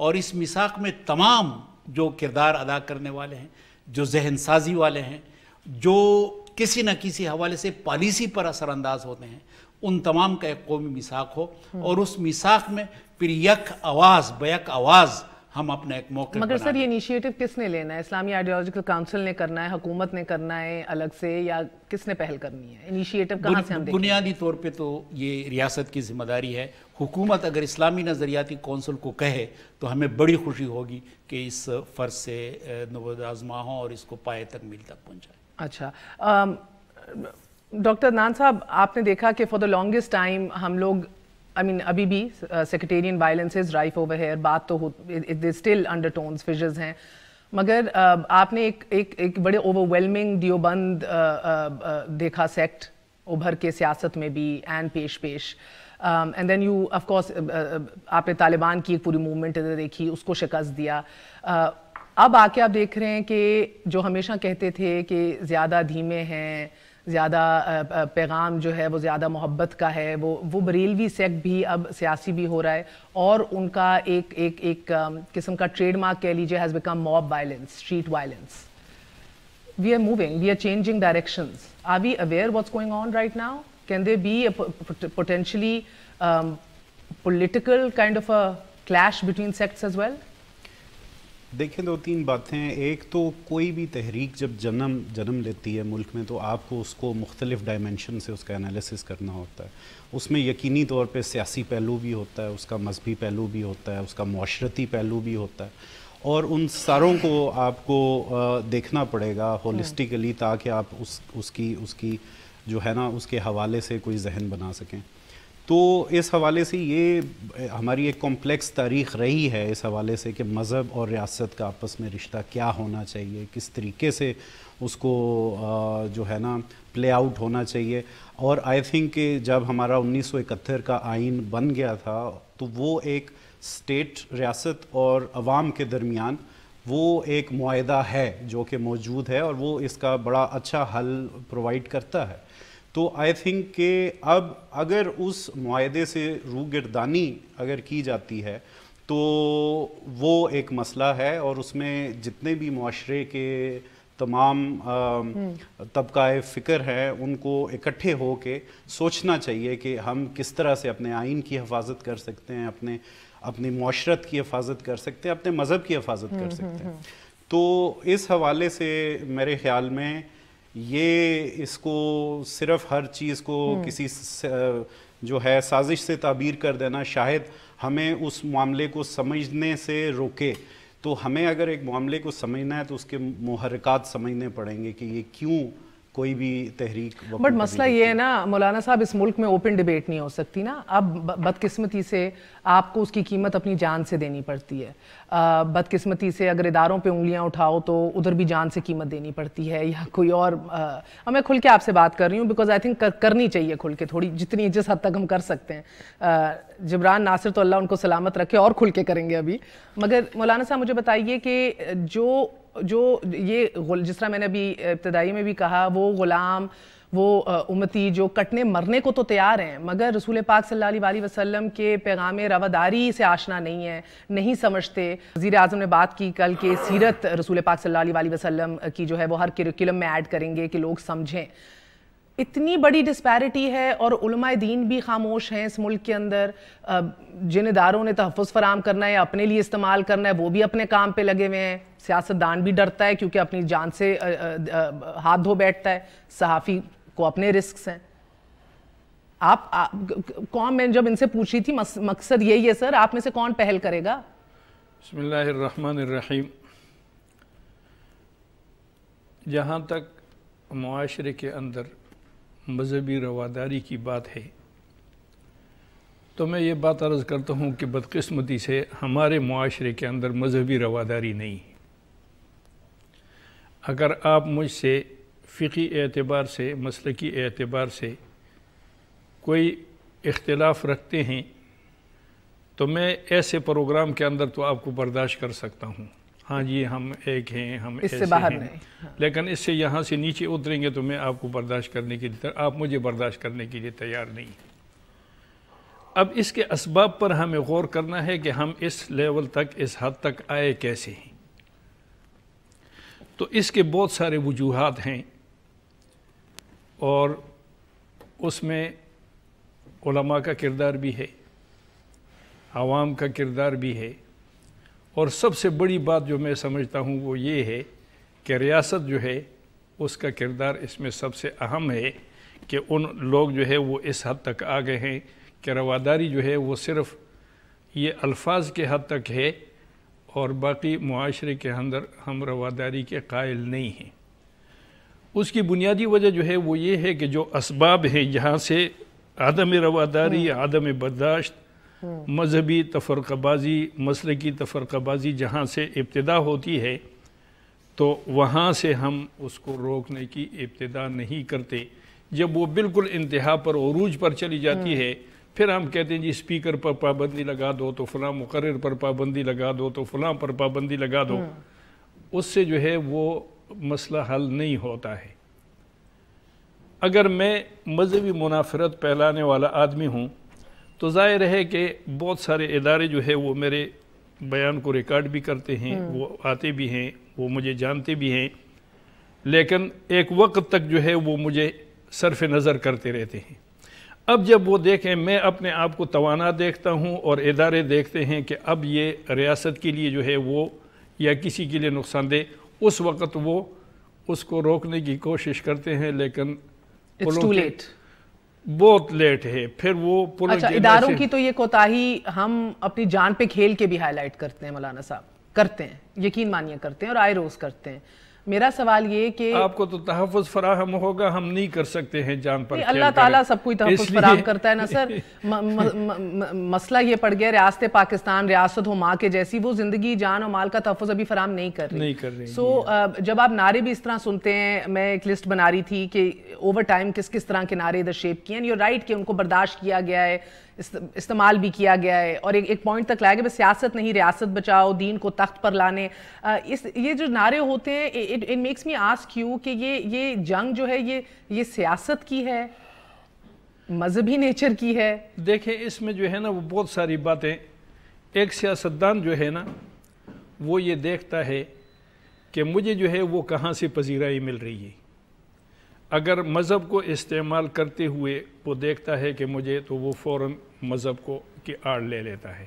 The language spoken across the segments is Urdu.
اور اس میثاق میں تمام جو کردار ادا کرنے والے ہیں، جو ذہن سازی والے ہیں، جو کسی نہ کسی حوالے سے پالیسی پر اثر انداز ہوتے ہیں، ان تمام کا ایک قومی میثاق ہو، اور اس میثاق میں پھر یک آواز بیک آواز ہم اپنا ایک موقع مگر سر یہ انیشیٹو کس نے لینا ہے؟ اسلامی آئیڈیالوجیکل کاؤنسل نے کرنا ہے، حکومت نے کرنا ہے الگ سے، یا کس نے پہل کرنی ہے؟ انیشیٹو کہاں سے ہم دیکھیں؟ بنیادی طور پہ تو یہ ریاست کی ذمہ داری ہے. حکومت اگر اسلامی نظریاتی کونسل کو کہے تو ہمیں بڑی خوشی ہوگی کہ اس فرض سے نوود آزما ہوں اور اس کو پائے تکمیل تک پہنچائیں. اچھا ڈاکٹر عدنان صاحب، آپ نے دیکھا کہ فار دا لانگسٹ ٹائم ہم لوگ ابھی بھی سیکٹیرین وائلنسز رائف اوور ہیئر، بات تو دے اسٹل انڈر ٹونز فشرز ہیں، مگر آپ نے ایک بڑے اوور ویلمنگ دیوبند دیکھا سیکٹ ابھر کے سیاست میں بھی اینڈ پیش and then you of course آپ نے طالبان کی ایک پوری موومنٹ دیکھی، اس کو شکست دیا. اب آ کے آپ دیکھ رہے ہیں کہ جو ہمیشہ کہتے تھے کہ زیادہ دھیمے ہیں، زیادہ پیغام جو ہے وہ زیادہ محبت کا ہے، وہ بریلوی سیکٹ بھی اب سیاسی بھی ہو رہا ہے، اور ان کا ایک قسم کا ٹریڈ مارک کہہ لیجیے has become mob violence, street violence. We are moving, we are changing directions. Are we aware what's going on right now? Can there be a potentially political kind of a clash between sects as well? دیکھیں دو تین باتیں. ایک تو کوئی بھی تحریک جب جنم لیتی ہے ملک میں تو آپ کو اس کو مختلف ڈائمنشن سے اس کا انالیسس کرنا ہوتا ہے. اس میں یقینی طور پہ سیاسی پہلو بھی ہوتا ہے، اس کا مذہبی پہلو بھی ہوتا ہے، اس کا معاشرتی پہلو بھی ہوتا ہے، اور ان ساروں کو آپ کو دیکھنا پڑے گا ہولسٹیکلی تاکہ آپ اس کی جو ہے نا اس کے حوالے سے کوئی ذہن بنا سکیں. تو اس حوالے سے یہ ہماری ایک کمپلیکس تاریخ رہی ہے اس حوالے سے کہ مذہب اور ریاست کا آپس میں رشتہ کیا ہونا چاہیے، کس طریقے سے اس کو جو ہے نا پلے آؤٹ ہونا چاہیے. اور آئی تھنک کہ جب ہمارا 1971 کا آئین بن گیا تھا تو وہ ایک اسٹیٹ، ریاست اور عوام کے درمیان وہ ایک معاہدہ ہے جو کہ موجود ہے، اور وہ اس کا بڑا اچھا حل پرووائڈ کرتا ہے. تو آئی تھنک کہ اب اگر اس معاہدے سے روگردانی اگر کی جاتی ہے تو وہ ایک مسئلہ ہے، اور اس میں جتنے بھی معاشرے کے تمام طبقہ فکر ہیں ان کو اکٹھے ہو کے سوچنا چاہیے کہ ہم کس طرح سے اپنے آئین کی حفاظت کر سکتے ہیں، اپنی معاشرت کی حفاظت کر سکتے ہیں، اپنے مذہب کی حفاظت کر سکتے ہیں. تو اس حوالے سے میرے خیال میں یہ اس کو صرف ہر چیز کو کسی جو ہے سازش سے تعبیر کر دینا شاید ہمیں اس معاملے کو سمجھنے سے روکے. تو ہمیں اگر ایک معاملے کو سمجھنا ہے تو اس کے محرکات سمجھنے پڑیں گے کہ یہ کیوں کوئی بھی تحریک. بٹ مسئلہ یہ ہے نا مولانا صاحب، اس ملک میں اوپن ڈیبیٹ نہیں ہو سکتی نا. اب بدقسمتی سے آپ کو اس کی قیمت اپنی جان سے دینی پڑتی ہے. بدقسمتی سے اگر اداروں پہ انگلیاں اٹھاؤ تو ادھر بھی جان سے قیمت دینی پڑتی ہے، یا کوئی اور. میں کھل کے آپ سے بات کر رہی ہوں بیکاز آئی تھنک کرنی چاہیے کھل کے، تھوڑی جس حد تک ہم کر سکتے ہیں. جبران ناصر تو اللہ ان کو سلامت رکھے اور کھل کے کریں گے ابھی. مگر مولانا صاحب مجھے بتائیے کہ جو یہ جس طرح میں نے ابھی ابتدائی میں بھی کہا، وہ غلام، وہ امتی جو کٹنے مرنے کو تو تیار ہیں مگر رسول پاک صلی اللہ علیہ وسلم کے پیغام رواداری سے آشنا نہیں ہیں، نہیں سمجھتے. وزیر اعظم نے بات کی کل کہ سیرت رسول پاک صلی اللہ علیہ وسلم کی جو ہے وہ ہر کریکولم میں ایڈ کریں گے کہ لوگ سمجھیں. اتنی بڑی ڈسپیرٹی ہے اور علماء دین بھی خاموش ہیں اس ملک کے اندر. جن اداروں نے تحفظ فراہم کرنا ہے، اپنے لیے استعمال کرنا ہے، وہ بھی اپنے کام پہ لگے ہوئے ہیں. سیاستدان بھی ڈرتا ہے کیونکہ اپنی جان سے ہاتھ دھو بیٹھتا ہے. صحافی کو اپنے رسکس ہیں. آپ کون، میں جب ان سے پوچھی تھی مقصد یہی ہے سر، آپ میں سے کون پہل کرے گا؟ بسم اللہ الرحمن الرحیم. جہاں تک معاشرے کے اندر مذہبی رواداری کی بات ہے تو میں یہ بات عرض کرتا ہوں کہ بدقسمتی سے ہمارے معاشرے کے اندر مذہبی رواداری نہیں ہے. اگر آپ مجھ سے فقہی اعتبار سے، مسلکی اعتبار سے کوئی اختلاف رکھتے ہیں تو میں ایسے پروگرام کے اندر تو آپ کو برداشت کر سکتا ہوں. ہاں جی ہم ایک ہیں، ہم اس سے باہر ہیں، نہیں. لیکن اس سے یہاں سے نیچے اتریں گے تو میں آپ کو برداشت کرنے کے لیے، آپ مجھے برداشت کرنے کے لیے تیار نہیں. اب اس کے اسباب پر ہمیں غور کرنا ہے کہ ہم اس لیول تک، اس حد تک آئے کیسے ہیں۔ تو اس کے بہت سارے وجوہات ہیں، اور اس میں علماء کا کردار بھی ہے، عوام کا کردار بھی ہے، اور سب سے بڑی بات جو میں سمجھتا ہوں وہ یہ ہے کہ ریاست جو ہے اس کا کردار اس میں سب سے اہم ہے، کہ ان لوگ جو ہے وہ اس حد تک آ گئے ہیں کہ رواداری جو ہے وہ صرف یہ الفاظ کے حد تک ہے، اور باقی معاشرے کے اندر ہم رواداری کے قائل نہیں ہیں۔ اس کی بنیادی وجہ جو ہے وہ یہ ہے کہ جو اسباب ہیں جہاں سے عدم رواداری، عدم برداشت، مذہبی تفرقہ بازی، مسلکی تفرقہ بازی جہاں سے ابتدا ہوتی ہے، تو وہاں سے ہم اس کو روکنے کی ابتدا نہیں کرتے۔ جب وہ بالکل انتہا پر، عروج پر چلی جاتی ہے، پھر ہم کہتے ہیں جی اسپیکر پر پابندی لگا دو تو فلاں مقرر پر پابندی لگا دو تو فلاں پر پابندی لگا دو۔ اس سے جو ہے وہ مسئلہ حل نہیں ہوتا ہے۔ اگر میں مذہبی منافرت پھیلانے والا آدمی ہوں تو ظاہر ہے کہ بہت سارے ادارے جو ہے وہ میرے بیان کو ریکارڈ بھی کرتے ہیں، وہ آتے بھی ہیں، وہ مجھے جانتے بھی ہیں، لیکن ایک وقت تک جو ہے وہ مجھے صرف نظر کرتے رہتے ہیں۔ اب جب وہ دیکھیں، میں اپنے آپ کو توانا دیکھتا ہوں اور ادارے دیکھتے ہیں کہ اب یہ ریاست کے لیے جو ہے وہ یا کسی کے لیے نقصان دہ، اس وقت وہ اس کو روکنے کی کوشش کرتے ہیں، لیکن بہت لیٹ ہے۔ پھر وہ اچھا، اداروں کی تو یہ کوتاہی ہم اپنی جان پہ کھیل کے بھی ہائی لائٹ کرتے ہیں مولانا صاحب، کرتے ہیں، یقین مانیے کرتے ہیں، اور آئے روز کرتے ہیں۔ میرا سوال یہ کہ آپ کو تو تحفظ فراہم ہوگا، ہم نہیں کر سکتے ہیں جان پر کھیل۔ اللہ تعالیٰ سب کوئی تحفظ فراہم کرتا ہے نا سر۔ مسئلہ یہ پڑ گیا ریاست پاکستان، ریاست ہو ماں کے جیسی، وہ زندگی، جان اور مال کا تحفظ ابھی فراہم نہیں کر رہی۔ سو جب آپ نعرے بھی اس طرح سنتے ہیں، میں ایک لسٹ بنا رہی تھی کہ اوور ٹائم کس کس طرح کے نعرے ادھر شیپ کیے ہیں، یو رائٹ کہ ان کو برداشت کیا گیا ہے، استعمال بھی کیا گیا ہے، اور ایک پوائنٹ تک لایا گیا، بس سیاست نہیں، ریاست بچاؤ، دین کو تخت پر لانے، یہ جو نعرے ہوتے ہیں، it makes me ask you کہ یہ جنگ جو ہے یہ سیاست کی ہے، مذہبی نیچر کی ہے؟ دیکھیں اس میں جو ہے نا وہ بہت ساری باتیں، ایک سیاستدان جو ہے نا وہ یہ دیکھتا ہے کہ مجھے جو ہے وہ کہاں سے پذیرائی مل رہی ہے۔ اگر مذہب کو استعمال کرتے ہوئے وہ دیکھتا ہے کہ مجھے، تو وہ فوراً مذہب کو کی آڑ لے لیتا ہے۔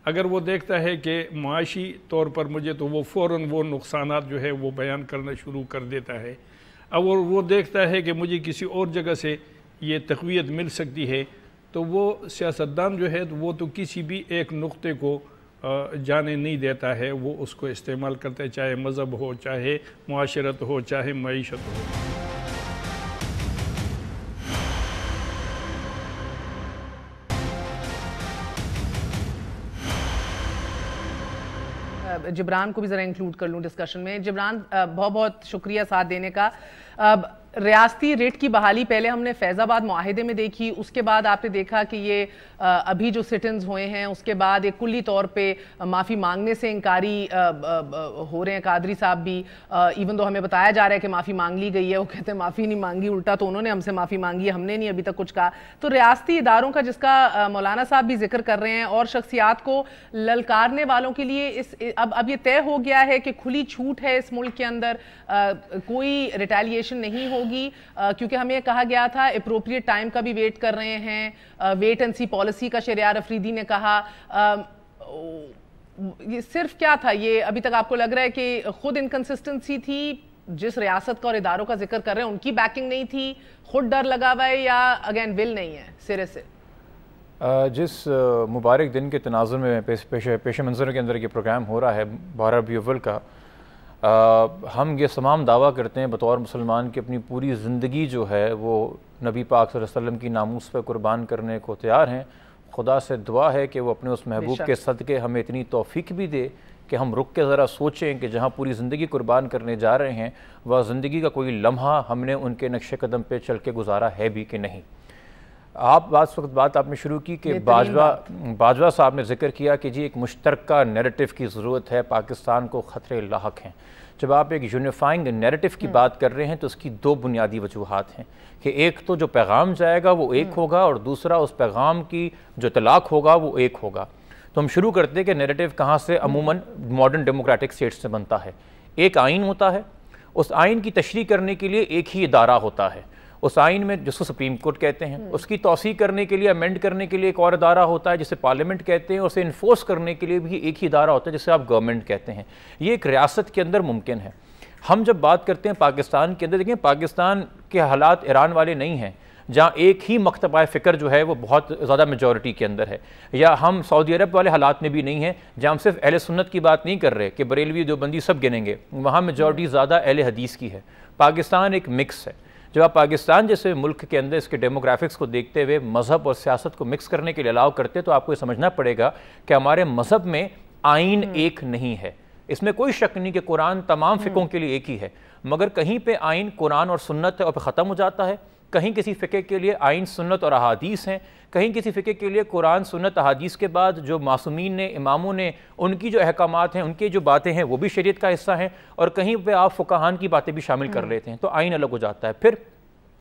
اگر وہ دیکھتا ہے کہ معاشی طور پر مجھے، تو وہ فوراً وہ نقصانات جو ہے وہ بیان کرنا شروع کر دیتا ہے۔ اور وہ دیکھتا ہے کہ مجھے کسی اور جگہ سے یہ تقویت مل سکتی ہے، تو وہ سیاستدان جو ہے وہ تو کسی بھی ایک نقطے کو جانے نہیں دیتا ہے، وہ اس کو استعمال کرتا ہے، چاہے مذہب ہو، چاہے معاشرت ہو، چاہے معیشت ہو۔ جبران کو بھی ذرا انکلوڈ کر لوں ڈسکشن میں۔ جبران بہت بہت شکریہ ساتھ دینے کا۔ ریاستی ریٹ کی بحالی پہلے ہم نے فیض آباد معاہدے میں دیکھی، اس کے بعد آپ نے دیکھا کہ یہ ابھی جو سٹنز ہوئے ہیں اس کے بعد ایک کلی طور پہ معافی مانگنے سے انکاری ہو رہے ہیں۔ قادری صاحب بھی ایون دو ہمیں بتایا جا رہا ہے کہ معافی مانگ لی گئی ہے، وہ کہتے ہیں معافی نہیں مانگی، الٹا تو انہوں نے ہم سے معافی مانگی ہے، ہم نے نہیں ابھی تک کچھ کہا۔ تو ریاستی اداروں کا جس کا مولانا صاحب بھی ذکر کر رہے ہیں، اور شخصیات کو للکارنے والوں کے لیے اب یہ طے ہو گیا ہے کہ کھلی چھوٹ ہے اس ملک کے اندر، کوئی ریٹیلیشن نہیں ہوگی، کیونکہ ہمیں کہا گیا تھا اپروپریٹ ٹائم کا بھی ویٹ کر رہے ہیں، ویٹ اینڈ سی پالیسی کا شہریار افریدی نے کہا۔ یہ صرف کیا تھا؟ یہ ابھی تک آپ کو لگ رہا ہے کہ خود انکنسسٹنسی تھی، جس ریاست کا اور اداروں کا ذکر کر رہے ہیں ان کی بیکنگ نہیں تھی، خود ڈر لگا ہوا ہے، یا اگین ول نہیں ہے سرے سے؟ جس مبارک دن کے تناظر میں پیش منظر کے اندر یہ پروگرام ہو رہا ہے 12 ربیع الاول کا، ہم یہ تمام دعویٰ کرتے ہیں بطور مسلمان کہ اپنی پوری زندگی جو ہے وہ نبی پاک صلی اللہ علیہ وسلم کی ناموس پہ قربان کرنے کو تیار ہیں۔ خدا سے دعا ہے کہ وہ اپنے اس محبوب کے صدقے ہمیں اتنی توفیق بھی دے کہ ہم رک کے ذرا سوچیں کہ جہاں پوری زندگی قربان کرنے جا رہے ہیں، وہ زندگی کا کوئی لمحہ ہم نے ان کے نقش قدم پہ چل کے گزارا ہے بھی کہ نہیں۔ بات آپ نے شروع کی کہ باجوہ صاحب نے ذکر کیا کہ جی ایک مشترکہ نیریٹو کی ضرورت ہے، پاکستان کو خطرے لاحق ہیں۔ جب آپ ایک یونیفائنگ نیریٹو کی بات کر رہے ہیں تو اس کی دو بنیادی وجوہات ہیں کہ ایک تو جو پیغام جائے گا وہ ایک ہوگا اور دوسرا اس پیغام کی جو اطلاق ہوگا وہ ایک ہوگا. تو ہم شروع کرتے ہیں کہ نیریٹو کہاں سے عموماً ماڈرن ڈیموکریٹک اسٹیٹس سے بنتا ہے. ایک آئین ہوتا ہے, اس آئین کی تشریح کرنے کے لیے ایک ہی ادارہ ہوتا ہے, اس آئین میں جس کو سپریم کورٹ کہتے ہیں, اس کی توسیع کرنے کے لیے امینڈ کرنے کے لیے ایک اور ادارہ ہوتا ہے جسے پارلیمنٹ کہتے ہیں, اور اسے انفورس کرنے کے لیے بھی ایک ہی ادارہ ہوتا ہے جسے آپ گورنمنٹ کہتے ہیں. یہ ایک ریاست کے اندر ممکن ہے. ہم جب بات کرتے ہیں پاکستان کے اندر, دیکھیں پاکستان کے حالات ایران والے نہیں ہیں جہاں ایک ہی مکتبہ فکر جو ہے وہ بہت زیادہ میجورٹی کے اندر ہے, یا ہم سعودی عرب والے حالات میں بھی نہیں ہیں جہاں ہم صرف اہل سنت کی بات نہیں کر رہے کہ بریلوی دیوبندی سب گنیں گے, وہاں میجورٹی زیادہ اہل حدیث کی ہے. پاکستان ایک مکس ہے. جب آپ پاکستان جیسے ملک کے اندر اس کے ڈیموگرافکس کو دیکھتے ہوئے مذہب اور سیاست کو مکس کرنے کے لیے الاؤ کرتے تو آپ کو یہ سمجھنا پڑے گا کہ ہمارے مذہب میں آئین ایک نہیں ہے. اس میں کوئی شک نہیں کہ قرآن تمام فقہوں کے لیے ایک ہی ہے, مگر کہیں پہ آئین قرآن اور سنت ہے اور پھر ختم ہو جاتا ہے, کہیں کسی فقہ کے لیے آئین سنت اور احادیث ہیں, کہیں کسی فقہ کے لیے قرآن سنت احادیث کے بعد جو معصومین نے, اماموں نے, ان کی جو احکامات ہیں, ان کی جو باتیں ہیں وہ بھی شریعت کا حصہ ہیں, اور کہیں پہ آپ فقہان کی باتیں بھی شامل کر لیتے ہیں, تو آئین الگ ہو جاتا ہے. پھر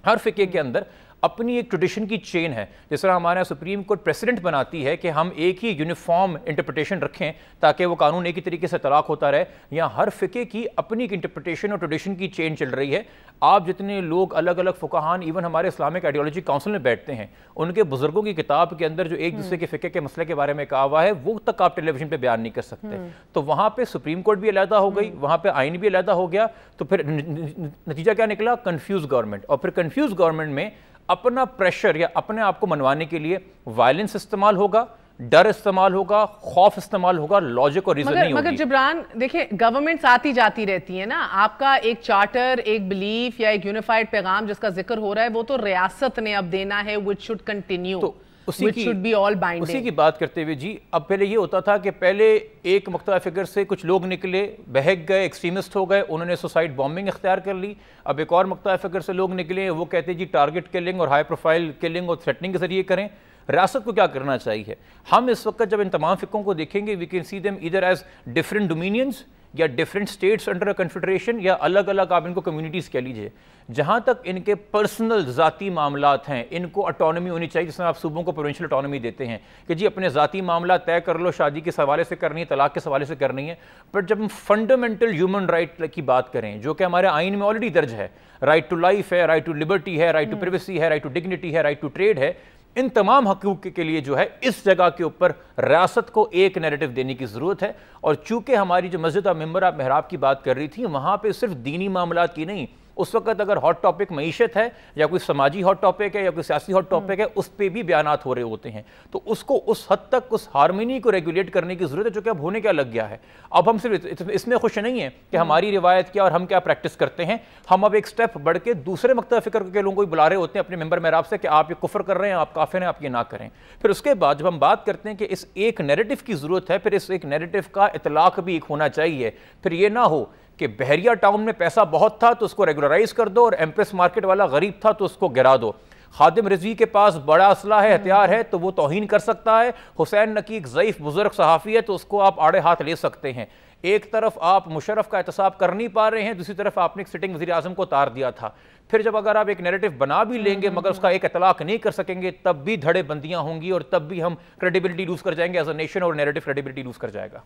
ہر فقہ کے اندر اپنی ایک ٹریڈیشن کی چین ہے. جس طرح ہمارے سپریم کورٹ پریسیڈنٹ بناتی ہے کہ ہم ایک ہی یونیفارم انٹرپریٹیشن رکھیں تاکہ وہ قانون ایک ہی طریقے سے طلاق ہوتا رہے, یا ہر فقہ کی اپنی ایک انٹرپریٹیشن اور ٹریڈیشن کی چین چل رہی ہے. آپ جتنے لوگ الگ الگ فقہان ایون ہمارے اسلامک آئیڈیالوجی کونسل میں بیٹھتے ہیں, ان کے بزرگوں کی کتاب کے اندر جو ایک دوسرے کے فقہ کے مسئلے کے بارے میں کہا ہوا ہے وہ تک آپ ٹیلی ویژن پہ بیان نہیں کر سکتے. تو وہاں پہ سپریم کورٹ بھی علیحدہ ہو گئی, وہاں پہ آئین بھی علیحدہ ہو گیا. تو پھر نتیجہ کیا نکلا؟ Confused government. اور پھر کنفیوز گورنمنٹ میں اپنا پریشر یا اپنے آپ کو منوانے کے لیے وائلنس استعمال ہوگا, ڈر استعمال ہوگا, خوف استعمال ہوگا, لاجک اور ریزن نہیں ہوگی. مگر جبران دیکھیں گورنمنٹس آتی جاتی رہتی ہیں نا, آپ کا ایک چارٹر, ایک بلیف یا ایک یونیفائڈ پیغام جس کا ذکر ہو رہا ہے وہ تو ریاست نے اب دینا ہے, which should continue, which should be all binding. اسی کی بات کرتے ہوئے جی, اب پہلے یہ ہوتا تھا کہ پہلے ایک مکتبہ فکر سے کچھ لوگ نکلے, بہک گئے, ایکسٹریمسٹ ہو گئے, انہوں نے سوسائڈ بامبنگ اختیار کر لی. اب ایک اور مکتبہ فکر سے لوگ نکلے, وہ کہتے جی ٹارگٹ کلنگ اور ہائی پروفائل کلنگ اور تھریٹننگ کے ذریعے کریں. ریاست کو کیا کرنا چاہیے؟ ہم اس وقت جب ان تمام فقوں کو دیکھیں گے, we can see them either as different dominions یا different states under a confederation, یا الگ الگ آپ ان کو کمیونٹیز کہہ لیجیے. جہاں تک ان کے پرسنل ذاتی معاملات ہیں, ان کو اٹانومی ہونی چاہیے, جس میں آپ صوبوں کو پروونشل اٹانومی دیتے ہیں کہ جی اپنے ذاتی معاملات طے کر لو, شادی کے حوالے سے کرنی ہے, طلاق کے حوالے سے کرنی ہے. بٹ جب ہم فنڈامنٹل ہیومن رائٹ کی بات کریں, جو کہ ہمارے آئین میں آلریڈی درج ہے, رائٹ ٹو لائف ہے, رائٹ ٹو لبرٹی ہے, رائٹ ٹو پریویسی ہے, رائٹ ٹو ڈگنیٹی ہے, رائٹ ٹو ٹریڈ ہے, ان تمام حقوق کے لیے جو ہے اس جگہ کے اوپر ریاست کو ایک نیریٹو دینے کی ضرورت ہے. اور چونکہ ہماری جو مسجد اور ممبر آپ محراب کی بات کر رہی تھی, وہاں پہ صرف دینی معاملات کی نہیں, اس وقت اگر ہاٹ ٹاپک معیشت ہے یا کوئی سماجی ہاٹ ٹاپک ہے یا کوئی سیاسی ہاٹ ٹاپک ہے, اس پہ بھی بیانات ہو رہے ہوتے ہیں. تو اس کو اس حد تک اس ہارمونی کو ریگولیٹ کرنے کی ضرورت ہے جو کہ اب ہونے کیا لگ گیا ہے. اب ہم صرف اس میں خوش نہیں ہیں کہ ہماری روایت کیا اور ہم کیا پریکٹس کرتے ہیں, ہم اب ایک سٹیپ بڑھ کے دوسرے مکتبہ فکر کے لوگوں کو بلا رہے ہوتے ہیں اپنے ممبر محراب سے کہ آپ یہ کفر کر رہے ہیں, آپ کافر ہیں, آپ یہ نہ کریں. پھر اس کے بعد جب ہم بات کرتے ہیں کہ اس ایک نیریٹو کی ضرورت ہے, پھر اس ایک نیریٹو کا اطلاق بھی ایک ہونا چاہیے. پھر یہ نہ ہو کہ بحریہ ٹاؤن میں پیسہ بہت تھا تو اس کو ریگولرائز کر دو, اور ایمپریس مارکیٹ والا غریب تھا تو اس کو گرا دو. خادم رضوی کے پاس بڑا اسلحہ ہے, ہتھیار ہے, تو وہ توہین کر سکتا ہے. حسین نقی ایک ضعیف بزرگ صحافی ہے تو اس کو آپ آڑے ہاتھ لے سکتے ہیں. ایک طرف آپ مشرف کا احتساب کر نہیں پا رہے ہیں, دوسری طرف آپ نے ایک سٹنگ وزیر اعظم کو اتار دیا تھا. پھر جب اگر آپ ایک نیریٹو بنا بھی لیں گے مگر اس کا ایک اطلاق نہیں کر سکیں گے, تب بھی دھڑے بندیاں ہوں گی اور تب بھی ہم کریڈیبلٹی لوز کر جائیں گے ایز اے نیشن, اور نیریٹو کریڈیبلٹی لوز کر جائے گا.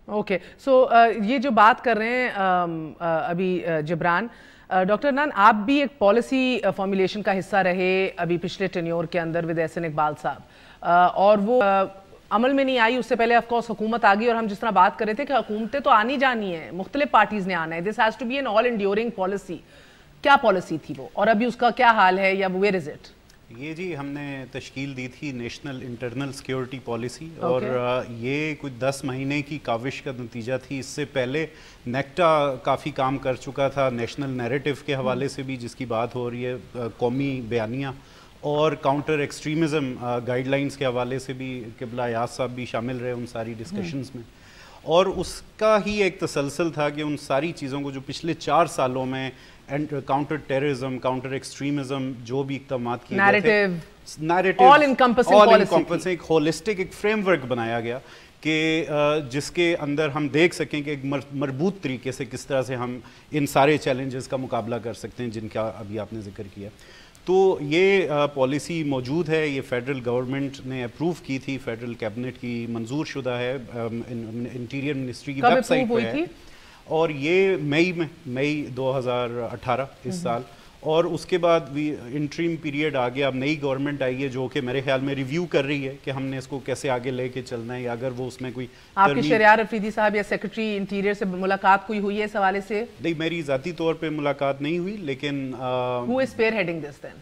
اوکے, سو یہ جو بات کر رہے ہیں ابھی جبران, ڈاکٹر عدنان آپ بھی ایک پالیسی فارمولیشن کا حصہ رہے ابھی پچھلے ٹینیور کے اندر ود احسن اقبال صاحب, اور وہ عمل میں نہیں آئی. اس سے پہلے آف کورس حکومت آ گئی, اور ہم جس طرح بات کر رہے تھے کہ حکومتیں تو آنی جانی ہیں, مختلف پارٹیز نے آنا ہے, this has to be an all enduring policy. کیا پالیسی تھی وہ, اور ابھی اس کا کیا حال ہے, یا ویئر از اٹ؟ یہ جی ہم نے تشکیل دی تھی نیشنل انٹرنل سیکیورٹی پالیسی, اور یہ کچھ 10 مہینے کی کاوش کا نتیجہ تھی. اس سے پہلے نیکٹا کافی کام کر چکا تھا نیشنل نیریٹو کے حوالے سے بھی جس کی بات ہو رہی ہے, قومی بیانیہ, اور کاؤنٹر ایکسٹریمزم گائیڈ لائنز کے حوالے سے بھی قبلہ ایاز صاحب بھی شامل رہے ان ساری ڈسکشنز میں. اور اس کا ہی ایک تسلسل تھا کہ ان ساری چیزوں کو جو پچھلے 4 سالوں میں کاؤنٹر ٹیررزم, کاؤنٹر ایکسٹریمزم جو بھی اقدامات کیے گئے تھے, آل انکمپسنگ ایک ہولسٹک ایک فریم ورک بنایا گیا کہ جس کے اندر ہم دیکھ سکیں کہ ایک مربوط طریقے سے کس طرح سے ہم ان سارے چیلنجز کا مقابلہ کر سکتے ہیں جن کا ابھی آپ نے ذکر کیا. تو یہ پالیسی موجود ہے, یہ فیڈرل گورنمنٹ نے اپروو کی تھی, فیڈرل کیبنٹ کی منظور شدہ ہے, انٹیریئر منسٹری کی ویب سائٹ پہ ہے, اور یہ مئی 2018 اس سال. اور اس کے بعد انٹریم پیریڈ آ گیا, اب نئی گورنمنٹ آئی ہے جو کہ میرے خیال میں ریویو کر رہی ہے کہ ہم نے اس کو کیسے آگے لے کے چلنا ہے, یا اگر وہ اس میں کوئی. آپ کے شہریار افریدی صاحب یا سیکرٹری انٹیریئر سے ملاقات کوئی ہوئی ہے اس حوالے سے؟ نہیں, میری ذاتی طور پہ ملاقات نہیں ہوئی, لیکن Who is spearheading this then?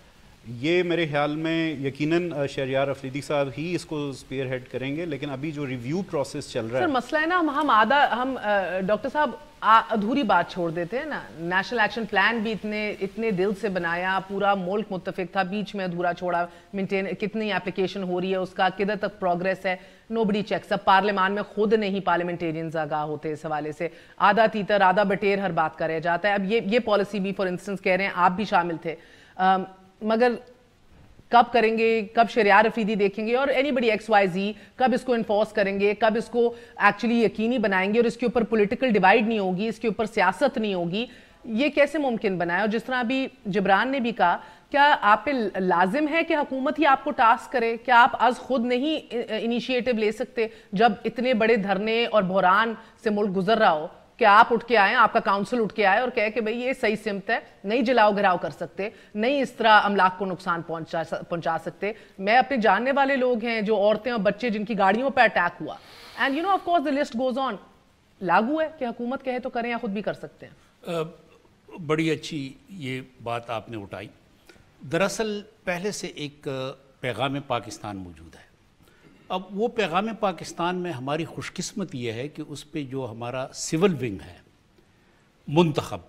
یہ میرے خیال میں یقیناً شہریار افریدی صاحب ہی اس کو اسپیئر ہیڈ کریں گے, لیکن ابھی جو ریویو پروسیس چل رہا ہے. سر مسئلہ ہے نا, ہم ڈاکٹر صاحب ادھوری بات چھوڑ دیتے ہیں نا. نیشنل ایکشن پلان بھی اتنے دل سے بنایا, پورا ملک متفق تھا, بیچ میں ادھورا چھوڑا, مینٹین کتنی اپلیکیشن ہو رہی ہے اس کا, کدھر تک پروگریس ہے, نوبڈی چیکس. اب پارلیمان میں خود نہیں پارلیمنٹیرینز آگاہ ہوتے اس حوالے سے, آدھا تیتر آدھا بٹیر ہر بات کا رہ جاتا ہے. اب یہ پالیسی بھی فار انسٹنس کہہ رہے ہیں آپ بھی شامل تھے, مگر کب کریں گے, کب شہریار افریدی دیکھیں گے, اور اینی بڈی ایکس وائی زی کب اس کو انفورس کریں گے, کب اس کو ایکچولی یقینی بنائیں گے, اور اس کے اوپر پولیٹیکل ڈیوائیڈ نہیں ہوگی, اس کے اوپر سیاست نہیں ہوگی, یہ کیسے ممکن بنا ہے؟ اور جس طرح ابھی جبران نے بھی کہا, کیا آپ پہ لازم ہے کہ حکومت ہی آپ کو ٹاسک کرے؟ کیا آپ از خود نہیں انیشیٹو لے سکتے جب اتنے بڑے دھرنے اور بحران سے ملک گزر رہا ہو, کہ آپ اٹھ کے آئیں, آپ کا کاؤنسل اٹھ کے آئے اور کہے کہ بھئی یہ صحیح سمت ہے, نہیں جلاؤ گھراؤ کر سکتے, نہیں اس طرح املاک کو نقصان پہنچا سکتے. میں اپنے جاننے والے لوگ ہیں جو عورتیں اور بچے جن کی گاڑیوں پہ اٹیک ہوا, and of course the list goes on. لاگو ہے کہ حکومت کہے تو کریں یا خود بھی کر سکتے ہیں؟ بڑی اچھی یہ بات آپ نے اٹھائی. دراصل پہلے سے ایک پیغام پاکستان موجود ہے. اب وہ پیغام پاکستان میں ہماری خوش قسمت یہ ہے کہ اس پہ جو ہمارا سول ونگ ہے منتخب,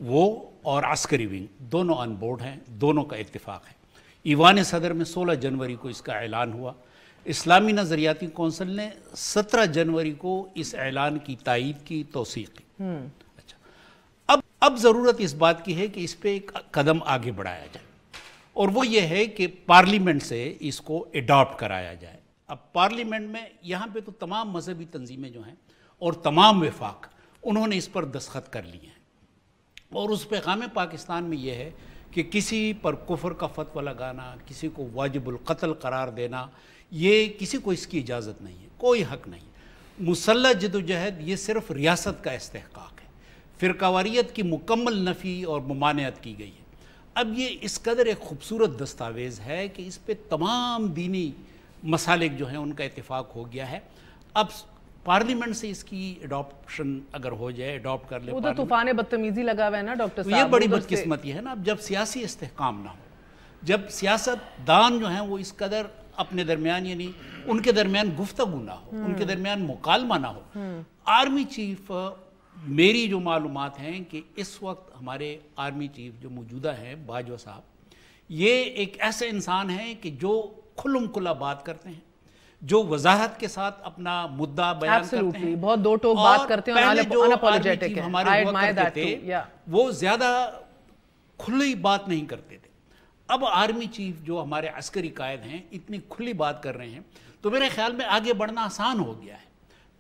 وہ اور عسکری ونگ دونوں آن بورڈ ہیں, دونوں کا اتفاق ہے. ایوان صدر میں 16 جنوری کو اس کا اعلان ہوا. اسلامی نظریاتی کونسل نے 17 جنوری کو اس اعلان کی تائید کی, توثیق کی. اچھا, اب ضرورت اس بات کی ہے کہ اس پہ ایک قدم آگے بڑھایا جائے, اور وہ یہ ہے کہ پارلیمنٹ سے اس کو اڈاپٹ کرایا جائے. اب پارلیمنٹ میں یہاں پہ تو تمام مذہبی تنظیمیں جو ہیں اور تمام وفاق, انہوں نے اس پر دستخط کر لیے ہیں, اور اس پیغام پاکستان میں یہ ہے کہ کسی پر کفر کا فتویٰ لگانا, کسی کو واجب القتل قرار دینا, یہ کسی کو اس کی اجازت نہیں ہے, کوئی حق نہیں. مسلح جدوجہد یہ صرف ریاست کا استحقاق ہے. فرقہ واریت کی مکمل نفی اور ممانعت کی گئی ہے. اب یہ اس قدر ایک خوبصورت دستاویز ہے کہ اس پہ تمام دینی مسالک جو ہیں ان کا اتفاق ہو گیا ہے. اب پارلیمنٹ سے اس کی اڈاپشن اگر ہو جائے, اڈاپٹ کر لے, وہ تو طوفان بدتمیزی لگا ہوا ہے نا ڈاکٹر صاحب. یہ بڑی بدقسمتی ہے نا. اب جب سیاسی استحکام نہ ہو, جب سیاست دان جو ہیں وہ اس قدر اپنے درمیان, یعنی ان کے درمیان گفتگو نہ ہو, ان کے درمیان مکالمہ نہ ہو. آرمی چیف, میری جو معلومات ہیں کہ اس وقت ہمارے آرمی چیف جو موجودہ ہیں باجوہ صاحب, یہ ایک ایسے انسان ہیں کہ جو کھلم کھلا بات کرتے ہیں, جو وضاحت کے ساتھ اپنا مدعا بیان کرتے ہیں, بہت دو ٹوک بات کرتے ہیں, پہلے جو آرمی چیف ہمارے ہوا کرتے تھے وہ زیادہ کھلی بات نہیں کرتے تھے. اب آرمی چیف جو ہمارے عسکری قائد ہیں اتنی کھلی بات کر رہے ہیں, تو میرے خیال میں آگے بڑھنا آسان ہو گیا ہے.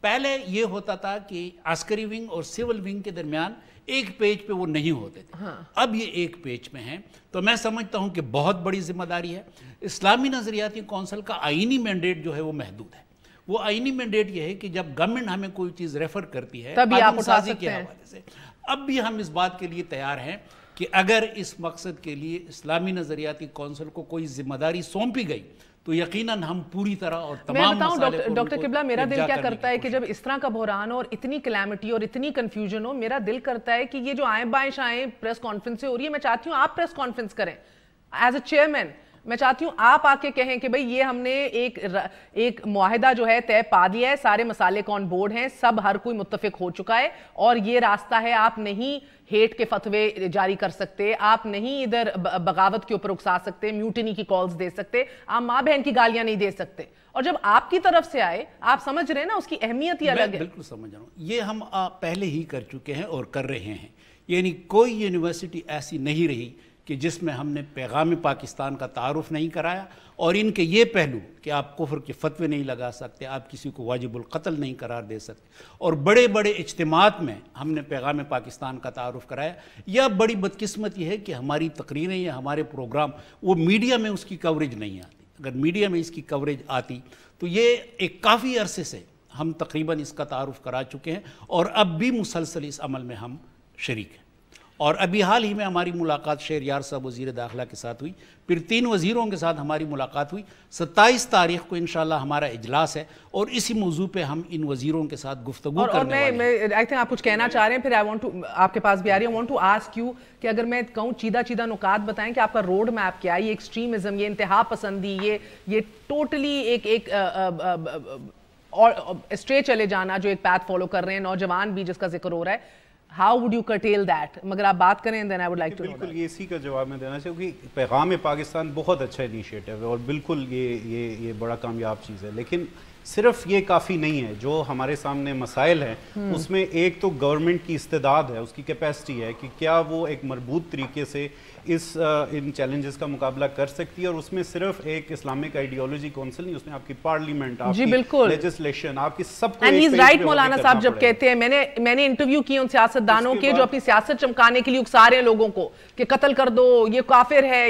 پہلے یہ ہوتا تھا کہ عسکری ونگ اور سول ونگ کے درمیان ایک پیج پہ وہ نہیں ہوتے تھے, اب یہ ایک پیج پہ ہیں. تو میں سمجھتا ہوں کہ بہت بڑی ذمہ داری ہے. اسلامی نظریاتی کونسل کا آئینی مینڈیٹ جو ہے وہ محدود ہے. وہ آئینی مینڈیٹ یہ ہے کہ جب گورنمنٹ ہمیں کوئی چیز ریفر کرتی ہے قانون سازی کے حوالے سے, اب بھی ہم اس بات کے لیے تیار ہیں کہ اگر اس مقصد کے لیے اسلامی نظریاتی کونسل کو کوئی ذمہ داری سونپی گئی تو یقیناً ہم پوری طرح اور تمام مسائل کو. ڈاکٹر قبلہ, میرا دل کیا کرتا ہے کہ جب اس طرح کا بحران اور اتنی کلیمٹی اور اتنی کنفیوژن ہو, میرا دل کرتا ہے کہ یہ جو آئیں بائیں شائیں پریس کانفرنس ہو رہی ہے, میں چاہتی ہوں آپ پریس کانفرنس کریں ایز اے چیئرمین. میں چاہتی ہوں آپ آ کے کہیں کہ بھئی یہ ہم نے ایک معاہدہ جو ہے طے پا دیا ہے, سارے مسالک آن بورڈ ہیں, سب ہر کوئی متفق ہو چکا ہے, اور یہ راستہ ہے. آپ نہیں ہیٹ کے فتوے جاری کر سکتے, آپ نہیں ادھر بغاوت کے اوپر اکسا سکتے, میوٹنی کی کالز دے سکتے, آپ ماں بہن کی گالیاں نہیں دے سکتے. اور جب آپ کی طرف سے آئے, آپ سمجھ رہے ہیں نا اس کی اہمیت ہی الگ ہے. بالکل سمجھ رہا ہوں. یہ ہم پہلے ہی کر چکے ہیں اور کر رہے ہیں. یعنی کوئی یونیورسٹی ایسی نہیں رہی کہ جس میں ہم نے پیغام پاکستان کا تعارف نہیں کرایا، اور ان کے یہ پہلو کہ آپ کفر کے فتوے نہیں لگا سکتے، آپ کسی کو واجب القتل نہیں قرار دے سکتے، اور بڑے بڑے اجتماعات میں ہم نے پیغام پاکستان کا تعارف کرایا. یا بڑی بدقسمت یہ ہے کہ ہماری تقریریں یا ہمارے پروگرام وہ میڈیا میں اس کی کوریج نہیں آتی. اگر میڈیا میں اس کی کوریج آتی تو یہ ایک کافی عرصے سے ہم تقریباً اس کا تعارف کرا چکے ہیں، اور اب بھی مسلسل اس عمل میں ہم شریک ہیں. اور ابھی حال ہی میں ہماری ملاقات شہریار صاحب وزیر داخلہ کے ساتھ ہوئی، پھر 3 وزیروں کے ساتھ ہماری ملاقات ہوئی. 27 تاریخ کو انشاءاللہ ہمارا اجلاس ہے، اور اسی موضوع پہ ہم ان وزیروں کے ساتھ گفتگو کرنے والے ہیں. اور میں آپ کچھ کہنا چاہ رہے ہیں، پھر آپ کے پاس بھی آ رہی ہے. وانٹ ٹو آسک یو کہ اگر میں کہوں چیدہ نکات بتائیں کہ آپ کا روڈ میپ کیا ہے. یہ ایکسٹریمزم، یہ انتہا پسندی، یہ ٹوٹلی ایک اور اسٹرے چلے جانا جو ایک پیتھ فالو کر رہے ہیں نوجوان بھی، جس کا ذکر ہو رہا ہے. How would you curtail that? مگر آپ بات کریں then I would like to know that. بالکل اسی کا جواب میں دینا چاہوں کہ پیغام پاکستان بہت اچھا انیشیٹو ہے، اور بالکل یہ بڑا کامیاب چیز ہے. لیکن صرف یہ کافی نہیں ہے. جو ہمارے سامنے مسائل ہیں اس میں ایک تو گورنمنٹ کی استعداد ہے، اس کی کیپیسٹی ہے کہ کیا وہ ایک مربوط طریقے سے ان چیلنجز کا مقابلہ کر سکتی ہے. اور اس میں صرف ایک اسلامک آئیڈیالوجی کونسل نہیں، اس میں آپ کی پارلیمنٹ، آپ کی لیجسلیشن، آپ کی سب کو. اینڈ ہی از رائٹ مولانا صاحب جب کہتے ہیں، میں نے انٹرویو کی ان سیاستدانوں کے جو اپنی سیاست چمکانے کے لیے اکسا رہے ہیں لوگوں کو کہ قتل کر دو، یہ کافر ہے.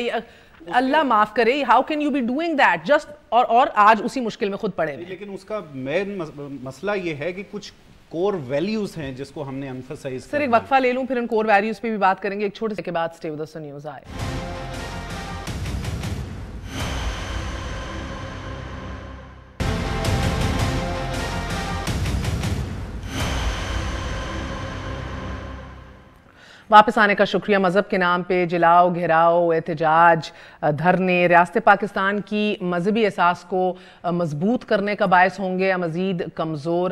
اللہ معاف کرے، how can you be doing that just, اور آج اسی مشکل میں خود پڑے ہوئے. لیکن اس کا مین مسئلہ یہ ہے کہ کچھ کور ویلیوز ہیں جس کو ہم نے ایمفسائز. سر ایک وقفہ لے لوں، پھر ان کور ویلیوز پہ بھی بات کریں گے. ایک چھوٹے سے کے بعد اسٹے ود اس نیوز آئے. واپس آنے کا شکریہ. مذہب کے نام پہ جلاؤ، گھیراؤ، احتجاج، دھرنے ریاست پاکستان کی مذہبی احساس کو مضبوط کرنے کا باعث ہوں گے یا مزید کمزور؟